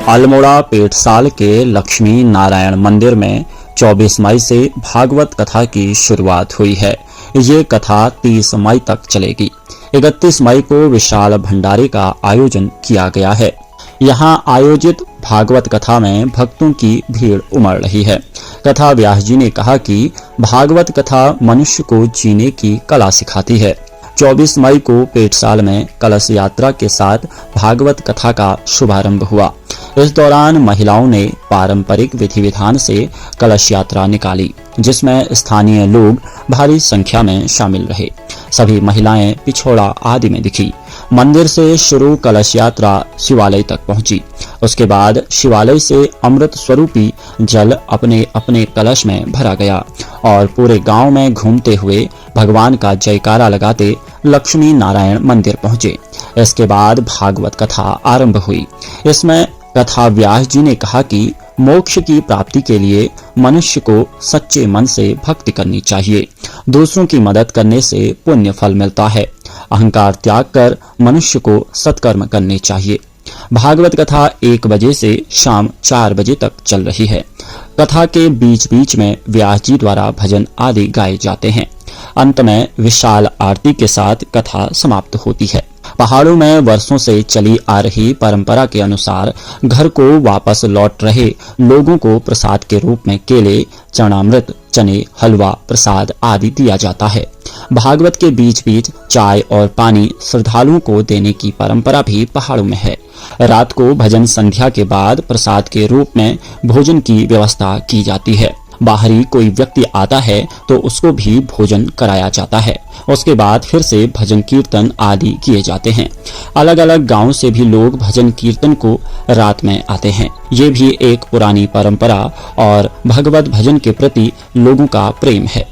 अल्मोड़ा पेटसाल के लक्ष्मी नारायण मंदिर में 24 मई से भागवत कथा की शुरुआत हुई है। ये कथा 30 मई तक चलेगी। 31 मई को विशाल भंडारे का आयोजन किया गया है। यहाँ आयोजित भागवत कथा में भक्तों की भीड़ उमड़ रही है। कथा व्यास जी ने कहा कि भागवत कथा मनुष्य को जीने की कला सिखाती है। 24 मई को पेटसाल में कलश यात्रा के साथ भागवत कथा का शुभारंभ हुआ। इस दौरान महिलाओं ने पारंपरिक विधि विधान से कलश यात्रा निकाली, जिसमें स्थानीय लोग भारी संख्या में शामिल रहे। सभी महिलाएं पिछोड़ा आदि में दिखी। मंदिर से शुरू कलश यात्रा शिवालय तक पहुंची। उसके बाद शिवालय से अमृत स्वरूपी जल अपने अपने कलश में भरा गया और पूरे गांव में घूमते हुए भगवान का जयकारा लगाते लक्ष्मी नारायण मंदिर पहुंचे। इसके बाद भागवत कथा आरंभ हुई। इसमें कथा व्यास जी ने कहा कि मोक्ष की प्राप्ति के लिए मनुष्य को सच्चे मन से भक्ति करनी चाहिए। दूसरों की मदद करने से पुण्य फल मिलता है। अहंकार त्याग कर मनुष्य को सत्कर्म करने चाहिए। भागवत कथा 1 बजे से शाम 4 बजे तक चल रही है। कथा के बीच बीच में व्यास जी द्वारा भजन आदि गाए जाते हैं। अंत में विशाल आरती के साथ कथा समाप्त होती है। पहाड़ों में वर्षों से चली आ रही परंपरा के अनुसार घर को वापस लौट रहे लोगों को प्रसाद के रूप में केले, चनामृत, चने, हलवा, प्रसाद आदि दिया जाता है। भागवत के बीच बीच चाय और पानी श्रद्धालुओं को देने की परंपरा भी पहाड़ों में है। रात को भजन संध्या के बाद प्रसाद के रूप में भोजन की व्यवस्था की जाती है। बाहरी कोई व्यक्ति आता है तो उसको भी भोजन कराया जाता है। उसके बाद फिर से भजन कीर्तन आदि किए जाते हैं। अलग अलग गांव से भी लोग भजन कीर्तन को रात में आते हैं। ये भी एक पुरानी परंपरा और भगवत भजन के प्रति लोगों का प्रेम है।